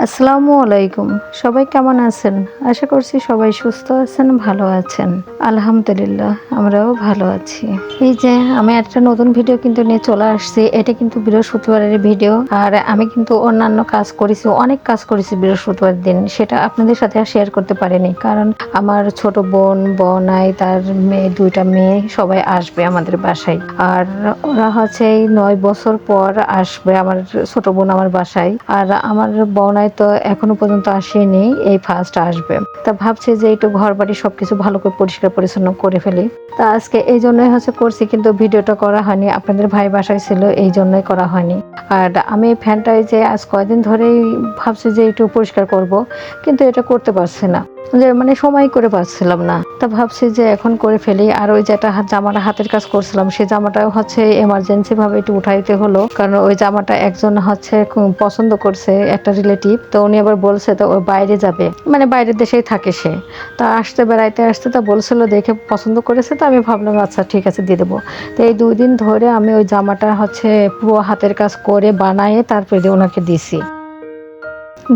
আসসালামু আলাইকুম। সবাই কেমন আছেন? আশা করছি সবাই সুস্থ আছেন, ভালো আছেন। আলহামদুলিল্লাহ আমরাও ভালো আছি। এই যে আমি একটা নতুন ভিডিও কিন্তু নিয়ে চলে আসছি। এটা কিন্তু বৃহস্পতিবারের ভিডিও। আর আমি কিন্তু অন্যান্য কাজ করেছি, অনেক কাজ করেছি বৃহস্পতিবার দিন। সেটা আপনাদের সাথে আর শেয়ার করতে পারিনি। কারণ আমার ছোট বোন, তার মেয়ে, ২ টা মেয়ে সবাই আসবে আমাদের বাসায়। আর ওরা হচ্ছে এই ৯ বছর পর আসবে আমার ছোট বোন আমার বাসায়। আর আমার বোনাই তো এখনো পর্যন্ত আসেনি, এই ফার্স্ট আসবে। তা ভাবছি যে একটু ঘরবাড়ি সবকিছু ভালো করে পরিষ্কার পরিচ্ছন্ন করে ফেলি। তা আজকে এই জন্যই করছি, কিন্তু ভিডিওটা করা হয়নি। আপনাদের ভাই বাসায় ছিল, এই জন্যই করা হয়নি। আর আমি ফ্যানটাই যে আজ কয়দিন ধরেই ভাবছি যে একটু পরিষ্কার করব, কিন্তু এটা করতে পারছি না, যে সময় করে পাচ্ছিলাম না। তা ভাবছি যে এখন করে ফেলি। আর ওই যেটা জামাটা হাতের কাজ করছিলাম, সেই জামাটাও এমার্জেন্সি ভাবে একটু উঠাইতে হলো, কারণ ওই জামাটা একজন খুব পছন্দ করছে, একটা রিলেটিভ। তো উনি আবার বলছে তো ও বাইরে যাবে, বাইরের দেশেই থাকে সে। তা বেড়াইতে আসতে তা বলছিল, দেখে পছন্দ করেছে। তো আমি ভাবলাম আচ্ছা ঠিক আছে, দিয়ে দেবো। তো এই 2 দিন ধরে আমি ওই জামাটা পুরো হাতের কাজ করে বানায়ে তারপরে ওনাকে দিছি।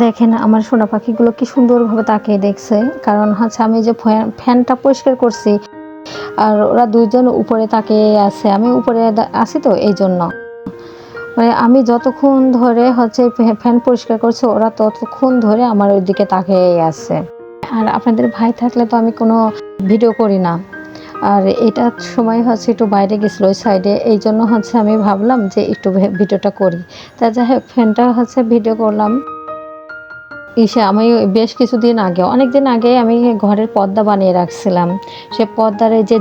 দেখেন আমার সোনা পাখিগুলো কি সুন্দরভাবে তাকিয়ে দেখছে, কারণ আমি যে ফ্যানটা পরিষ্কার করছি, আর ওরা 2 জন উপরে তাকিয়ে আছে। আমি উপরে আছি তো এই জন্য, আমি যতক্ষণ ধরে ফ্যান পরিষ্কার করছে, ওরা ততক্ষণ ধরে আমার ওই দিকে তাকিয়ে আছে। আর আপনাদের ভাই থাকলে তো আমি কোনো ভিডিও করি না। আর এটার সময় একটু বাইরে গেছিল ওই সাইডে, এই জন্য আমি ভাবলাম যে একটু ভিডিওটা করি। তা যাই হোক, ফ্যানটা ভিডিও করলাম। আমি বেশ কিছুদিন আগে, অনেক দিন আগে আমি ঘরের পর্দা বানিয়ে রাখছিলাম। সে পর্দার এই যে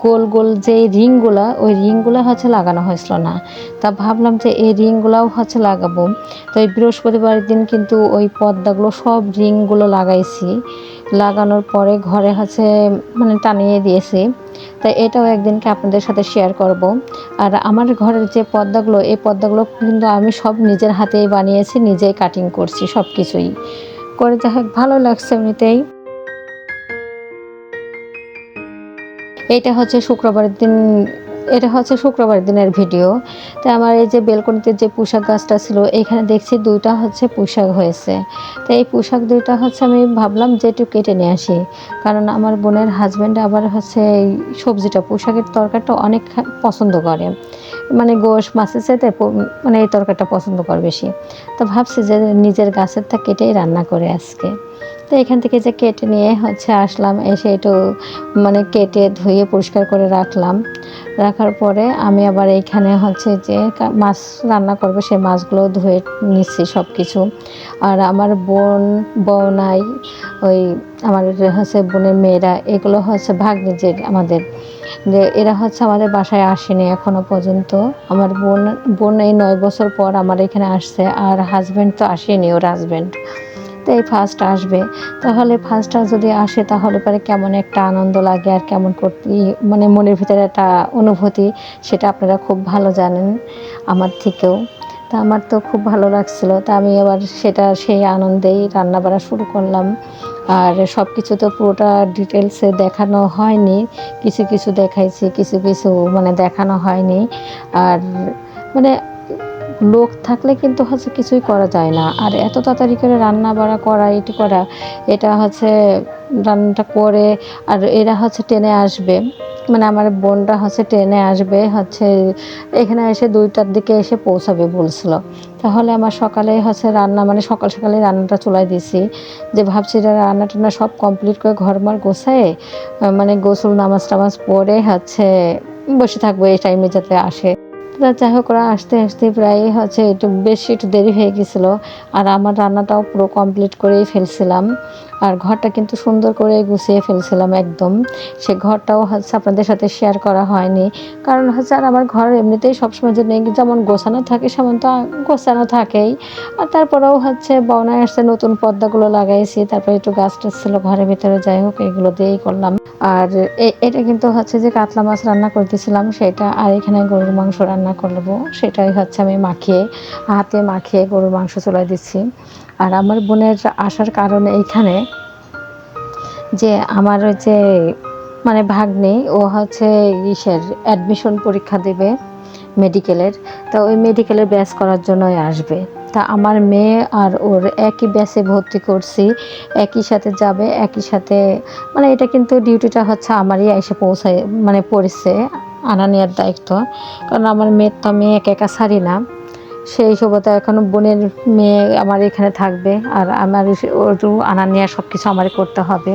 গোল গোল যে রিংগুলা, ওই রিংগুলা লাগানো হয়েছিল না। তা ভাবলাম যে এই রিংগুলাও লাগাবো। তো এই বৃহস্পতিবারের দিন কিন্তু ওই পর্দাগুলো সব রিংগুলো লাগাইছি। লাগানোর পরে ঘরে টানিয়ে দিয়েছি। তাই এটাও একদিনকে আপনাদের সাথে শেয়ার করব। আর আমার ঘরের যে পর্দাগুলো, এই পর্দাগুলো কিন্তু আমি সব নিজের হাতেই বানিয়েছি, নিজেই কাটিং করছি সব কিছুই করে। যাই হোক, ভালো লাগছে এমনিতেই। এটা শুক্রবারের দিন, এটা শুক্রবার দিনের ভিডিও। তো আমার এই যে বেলকনিতে যে পুঁইশাক গাছটা ছিল, এখানে দেখছি 2টা পুঁইশাক হয়েছে। তো এই পুঁইশাক 2টা আমি ভাবলাম যে একটু কেটে নিয়ে আসি, কারণ আমার বোনের হাজব্যান্ড আবার এই সবজিটা, পুঁইশাকের তরকারিটা অনেক পছন্দ করে। গোশ মাছের চাইতে এই তরকারিটা পছন্দ করে বেশি। তো ভাবছি যে নিজের গাছের তা কেটেই রান্না করে আজকে। তো এখান থেকে যে কেটে নিয়ে আসলাম, এসে একটু কেটে ধুয়ে পরিষ্কার করে রাখলাম। রাখার পরে আমি আবার এইখানে যে মাছ রান্না করবো, সেই মাছগুলো ধুয়ে নিচ্ছি সব কিছু। আর আমার বোনাই, ওই আমার বোনের মেয়েরা, এগুলো ভাগ্নে যে আমাদের, যে এরা আমাদের বাসায় আসেনি এখনো পর্যন্ত। আমার বোন এই 9 বছর পর আমার এখানে আসছে, আর হাজব্যান্ড তো আসেনি, ওর হাজব্যান্ড তো এই ফার্স্ট আসবে। তাহলে ফার্স্টটা যদি আসে, তাহলে পরে কেমন একটা আনন্দ লাগে, আর কেমন করতে মনের ভিতরে একটা অনুভূতি, সেটা আপনারা খুব ভালো জানেন আমার থেকেও। তা আমার তো খুব ভালো লাগছিলো। তা আমি আবার সেই আনন্দেই রান্নাবাড়া শুরু করলাম। আর সব কিছু তো পুরোটা ডিটেলসে দেখানো হয়নি, কিছু কিছু দেখাইছি, কিছু কিছু দেখানো হয়নি। আর লোক থাকলে কিন্তু কিছুই করা যায় না। আর এত তাড়াতাড়ি করে রান্না বাড়া করা, এটি করা, এটা রান্নাটা করে, আর এরা টেনে আসবে, আমার বোনটা ট্রেনে আসবে, এখানে এসে 2টার দিকে এসে পৌঁছাবে বলছিল। তাহলে আমার সকালে রান্না, সকাল সকালে রান্নাটা চুলাই দিছি। যে ভাবছি যে রান্না টান্না সব কমপ্লিট করে ঘরমার গোছায়ে, গোসল নামাজ টামাজ পরে বসে থাকবো এই টাইমে যাতে আসে। যাই হোক, ওরা আসতে আসতে প্রায় একটু দেরি হয়ে গেছিলো। আর আমার রান্নাটাও পুরো কমপ্লিট করেই ফেলছিলাম। আর ঘরটা কিন্তু সুন্দর করে গুছিয়ে ফেলছিলাম একদম। সে ঘরটাও আপনাদের সাথে শেয়ার করা হয়নি, কারণ আর আমার ঘর এমনিতেই সবসময় জন্য যেমন গোছানো থাকে, সেমন তো গোছানো থাকেই। আর তারপরেও বওনায় আসছে, নতুন পর্দাগুলো লাগাইছি, তারপরে একটু গাছ টাছ ছিল ঘরের ভিতরে। যাই হোক, এগুলো দিয়েই করলাম। আর এটা কিন্তু যে কাতলা মাছ রান্না করতেছিলাম সেটা, আর এখানে গরুর মাংস রান্না করবো, সেটাই আমি হাতে মাখিয়ে গরুর মাংস চুলাই দিচ্ছি। আর আমার বোনের আসার কারণে এইখানে, যে আমার যে ভাগ্নে, ও অ্যাডমিশন পরীক্ষা দেবে মেডিকেলের। তো ওই মেডিকেলের ব্যাচ করার জন্যই আসবে। তা আমার মেয়ে আর ওর একই ব্যাচে ভর্তি করছি, একই সাথে যাবে, একই সাথে মানে এটা কিন্তু ডিউটিটা হচ্ছে আমারই এসে পৌঁছায় মানে পড়েছে, আনা নেওয়ার দায়িত্ব। কারণ আমার মেয়ের তো আমি একা একা ছাড়ি না, সেই সুবাদে এখন বোনের মেয়ে আমার এখানে থাকবে, আর আমার ওর আনা নেওয়া সব কিছু আমারই করতে হবে।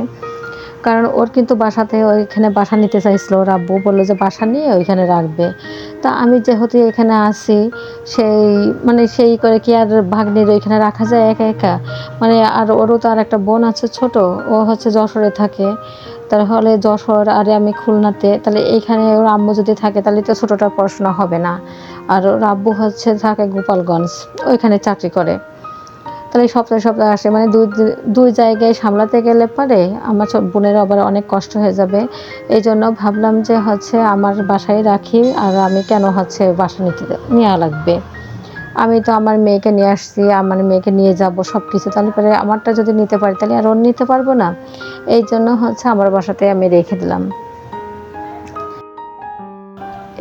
কারণ ওর কিন্তু বাসাতে ওইখানে বাসা নিতে চাইছিল, ওর আব্বু বললো যে বাসা নিয়ে ওইখানে রাখবে। তা আমি যেহেতু এখানে আসি, সেই মানে সেই করে কি আর ভাগ্নির ওইখানে রাখা যায় একা একা, মানে আর ওরও তো আর একটা বোন আছে ছোট, ও হচ্ছে যশোরে থাকে, তাহলে যশোর আর আমি খুলনাতে, তাহলে এইখানে ওর আম্মু যদি থাকে তাহলে তো ছোটোটার পড়াশোনা হবে না। আর ওর আব্বু হচ্ছে থাকে গোপালগঞ্জ, ওইখানে চাকরি করে, তাহলে সপ্তাহে সপ্তাহে আসে, মানে দুই জায়গায় সামলাতে গেলে পারে আমার বোনের আবার অনেক কষ্ট হয়ে যাবে। এই জন্য ভাবলাম যে হচ্ছে আমার বাসায় রাখি, আর আমি কেন হচ্ছে বাসা নিতে নেওয়া লাগবে, আমি তো আমার মেয়েকে নিয়ে আসছি, আমার মেয়েকে নিয়ে যাব সব কিছু, তাহলে পরে আমারটা যদি নিতে পারি তাহলে আর ওর নিতে পারবো না। এই জন্য হচ্ছে আমার বাসাতে আমি রেখে দিলাম।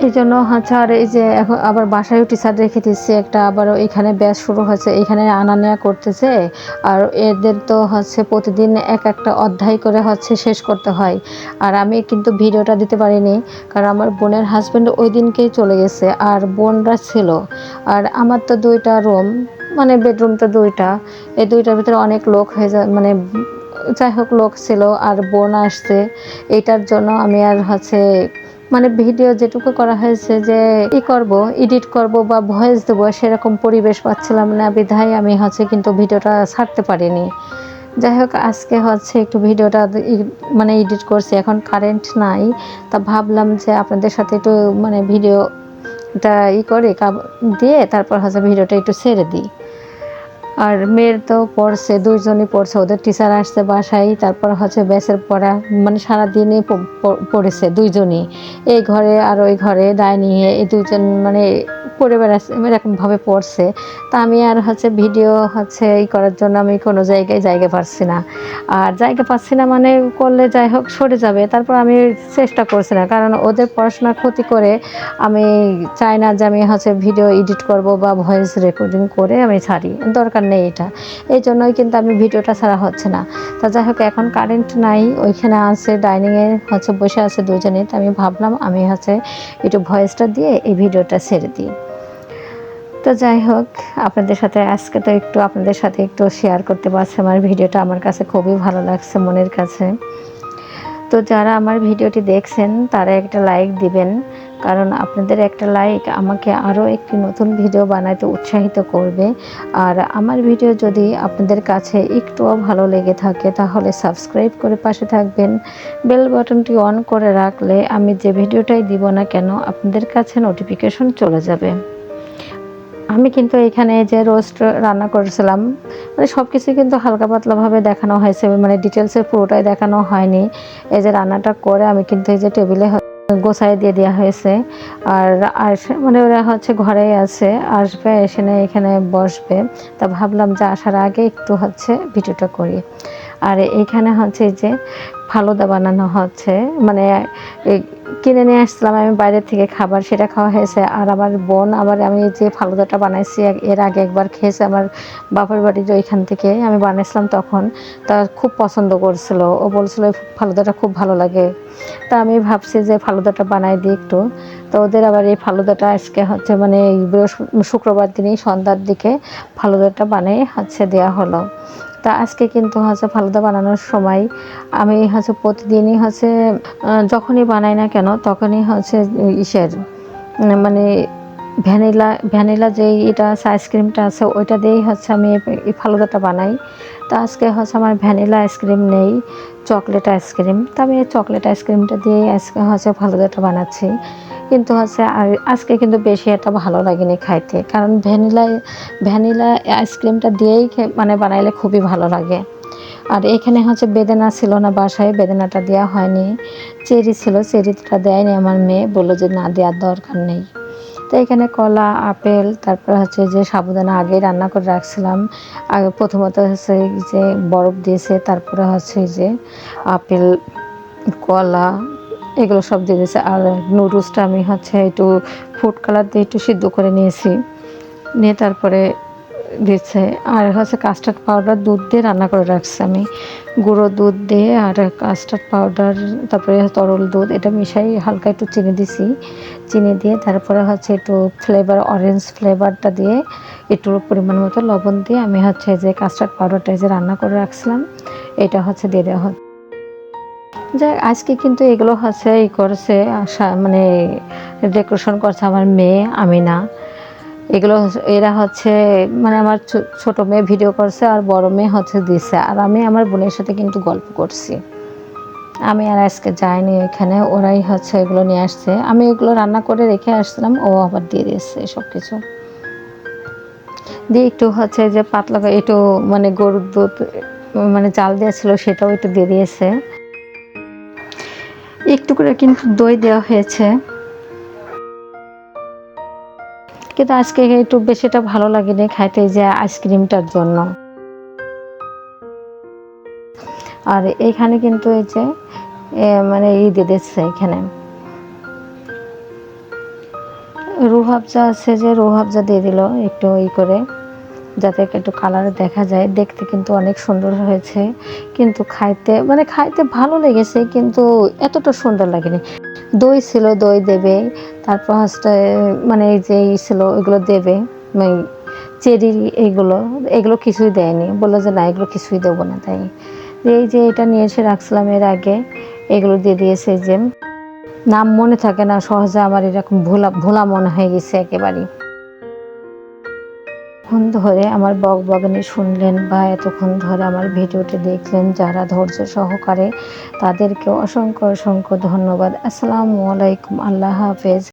এই জন্য হচ্ছে, আর এই যে এখন আবার বাসায়ও টিচার রেখে দিচ্ছি একটা, আবার এখানে ব্যাচ শুরু হয়েছে, এখানে আনা নেওয়া করতেছে। আর এদের তো হচ্ছে প্রতিদিন এক একটা অধ্যায় করে হচ্ছে শেষ করতে হয়। আর আমি কিন্তু ভিডিওটা দিতে পারিনি, কারণ আমার বোনের হাজব্যান্ড ওই দিনকেই চলে গেছে, আর বোনরা ছিল। আর আমার তো দুইটা রুম, মানে বেডরুম তো দুইটা, এই দুইটার ভিতরে অনেক লোক হয়ে যায়, মানে যাই হোক লোক ছিল, আর বোন আসছে। এটার জন্য আমি আর হচ্ছে মানে ভিডিও যেটুকু করা হয়েছে যে করব, এডিট করব বা ভয়েস দেবো, সেরকম পরিবেশ পাচ্ছিলাম না, বিধায় আমি হচ্ছে কিন্তু ভিডিওটা ছাড়তে পারিনি। যাই হোক আজকে হচ্ছে একটু ভিডিওটা মানে এডিট করছি, এখন কারেন্ট নাই, তা ভাবলাম যে আপনাদের সাথে একটু মানে ভিডিওটা করে দিয়ে তারপর হচ্ছে ভিডিওটা একটু ছেড়ে দিই। আর মেয়ের তো পড়ছে, দুইজনই পড়ছে, ওদের টিচার আসছে বাসায়, তারপর হচ্ছে ব্যাচের পড়া, মানে সারাদিনই পড়েছে দুইজনই, এই ঘরে আর ওই ঘরে ডাইনিংয়ে, এই দুইজন মানে পড়ে বেড়াচ্ছে এরকমভাবে পড়ছে। তা আমি আর হচ্ছে ভিডিও হচ্ছে করার জন্য আমি কোনো জায়গায় জায়গা পাচ্ছি না, আর জায়গা পাচ্ছি না মানে করলে যাই হোক সরে যাবে, তারপর আমি চেষ্টা করছি না, কারণ ওদের পড়াশোনার ক্ষতি করে আমি চাই না যে আমি হচ্ছে ভিডিও এডিট করব বা ভয়েস রেকর্ডিং করে আমি ছাড়ি, দরকার নেই এটা। এই জন্যই কিন্তু আমি ভিডিওটা ছাড়া হচ্ছে না। তা যাই হোক এখন কারেন্ট নাই, ওইখানে আছে ডাইনিংয়ে হচ্ছে বসে আছে দুজনে, তো আমি ভাবলাম আমি হচ্ছে একটু ভয়েসটা দিয়ে এই ভিডিওটা ছেড়ে দিই। তো যাই হোক আপনাদের সাথে আজকে তো একটু আপনাদের সাথে একটু শেয়ার করতে পারছি, আমার ভিডিওটা আমার কাছে খুবই ভালো লাগছে মনের কাছে। তো যারা আমার ভিডিওটি দেখছেন তারা একটা লাইক দিবেন, কারণ আপনাদের একটা লাইক আমাকে আরও একটি নতুন ভিডিও বানাতে উৎসাহিত করবে। আর আমার ভিডিও যদি আপনাদের কাছে একটুও ভালো লেগে থাকে তাহলে সাবস্ক্রাইব করে পাশে থাকবেন, বেল বাটনটি অন করে রাখলে আমি যে ভিডিওটাই দিব না কেন আপনাদের কাছে নোটিফিকেশন চলে যাবে। আমি কিন্তু এখানে যে রোস্ট রান্না করেছিলাম, মানে সব কিছুই কিন্তু হালকা পাতলাভাবে দেখানো হয়েছে, মানে ডিটেলসে পুরোটাই দেখানো হয়নি। এই যে রান্নাটা করে আমি কিন্তু এই যে টেবিলে গোছায় দিয়ে দেওয়া হয়েছে, আর মানে ওরা হচ্ছে ঘরেই আছে, আসবে এসে এখানে বসবে। তা ভাবলাম যে আসার আগে একটু হচ্ছে ভিডিওটা করি। আর এইখানে হচ্ছে যে ফালুদা বানানো হচ্ছে, মানে কিনে নিয়ে আসছিলাম আমি বাইরে থেকে খাবার, সেটা খাওয়া হয়েছে। আর আমার বোন আবার আমি যে ফালুদাটা বানাইছি এর আগে একবার খেয়েছে আমার বাবার বাড়ির ওইখান থেকে আমি বানাইছিলাম, তখন তা খুব পছন্দ করছিল, ও বলছিল ফালুদাটা খুব ভালো লাগে। তা আমি ভাবছি যে ফালুদাটা বানাই দিই একটু। তো ওদের আবার এই ফালুদাটা আজকে হচ্ছে মানে শুক্রবার দিনই সন্ধ্যার দিকে ফালুদাটা বানিয়ে হচ্ছে দেওয়া হলো। তা আজকে কিন্তু হচ্ছে ফালুদা বানানোর সময় আমি হচ্ছে প্রতিদিনই হচ্ছে যখনই বানাই না কেন তখনই হচ্ছে ইসের মানে ভ্যানিলা যেই এটা আছে আইসক্রিমটা আছে ওইটা দিয়েই হচ্ছে আমি এই ফালুদাটা বানাই। তো আজকে হচ্ছে আমার ভ্যানিলা আইসক্রিম নেই, চকলেট আইসক্রিম, তো আমি এই চকলেট আইসক্রিমটা দিয়েই আজকে হচ্ছে ফালুদাটা বানাচ্ছি। কিন্তু হচ্ছে আজকে কিন্তু বেশি একটা ভালো লাগেনি খাইতে, কারণ ভ্যানিলা আইসক্রিমটা দিয়েই মানে বানাইলে খুবই ভালো লাগে। আর এখানে হচ্ছে বেদানা ছিল না বাসায়, বেদানাটা দেওয়া হয়নি, চেরি ছিল, চেরিটা দেয়নি আমার মেয়ে, বললো যে না দেওয়ার দরকার নেই। তো এখানে কলা, আপেল, তারপর হচ্ছে যে সাবুদানা আগে রান্না করে রাখছিলাম, আগে প্রথমত হচ্ছে যে বরফ দিয়েছে, তারপরে হচ্ছে যে আপেল, কলা এগুলো সব দিয়ে দিয়েছে। আর নুডলসটা আমি হচ্ছে একটু ফুড কালার দিয়ে একটু সিদ্ধ করে নিয়েছি, নিয়ে তারপরে দিচ্ছে। আর হচ্ছে কাস্টার্ড পাউডার দুধ দিয়ে রান্না করে রাখছি আমি, গুঁড়ো দুধ দিয়ে আর কাস্টার্ড পাউডার, তারপরে তরল দুধ এটা মিশাই হালকা একটু চিনি দিছি, চিনি দিয়ে তারপরে হচ্ছে একটু ফ্লেভার অরেঞ্জ ফ্লেভারটা দিয়ে একটু পরিমাণ মতো লবণ দিয়ে আমি হচ্ছে যে কাস্টার্ড পাউডারটা যে রান্না করে রাখছিলাম এটা হচ্ছে দিয়ে দেওয়া হচ্ছে। যাই আজকে কিন্তু এগুলো হচ্ছে করছে মানে ডেকোরেশন করছে আমার মেয়ে, আমি না। এগুলো এরা হচ্ছে মানে আমার ছোট মেয়ে ভিডিও করছে আর বড় মেয়ে হচ্ছে দিছে, আর আমি আমার বোনের সাথে কিন্তু গল্প করছি। আমি আর আজকে যাইনি এখানে, ওরাই হচ্ছে এগুলো নিয়ে আসছে। আমি এগুলো রান্না করে রেখে আসছিলাম, ও আবার দিয়ে দিয়েছে সব কিছু দিয়ে। একটু হচ্ছে যে পাতলা একটু মানে গরুর দুধ মানে চাল দিয়েছিল সেটাও একটু দিয়ে দিয়েছে, একটু করে কিন্তু দই দেওয়া হয়েছে। কিন্তু আজকে একটু বেশিটা ভালো লাগেনি খাইতে যে আইসক্রিমটার জন্য। আর এইখানে কিন্তু এই যে মানে দিয়ে দিচ্ছে এখানে রুহাবজা আছে, যে রুহাবজা দিয়ে দিল একটু করে, যাতে একটু কালার দেখা যায়। দেখতে কিন্তু অনেক সুন্দর হয়েছে, কিন্তু খাইতে ভালো লেগেছে, কিন্তু এতটা সুন্দর লাগেনি। দই ছিল, দই দেবে, তারপর হচ্ছে মানে এই যে ছিল এগুলো দেবে, মানে চেরি এগুলো কিছুই দেয়নি, বললো যে না এগুলো কিছুই দেবো না। তাই এই যে এটা নিয়ে এসে রাখছিলাম এর আগে, এগুলো দিয়ে দিয়েছে। যে নাম মনে থাকে না সহজে, আমার এরকম ভোলা ভোলা মনে হয়ে গেছে একেবারেই। এতক্ষণ ধরে আমার বকবকানি শুনলেন বা এতক্ষণ ধরে আমার ভিডিওটি দেখলেন যারা ধৈর্য সহকারে, তাদেরকে অসংখ্য অসংখ্য ধন্যবাদ। আসসালামু আলাইকুম, আল্লাহ হাফেজ।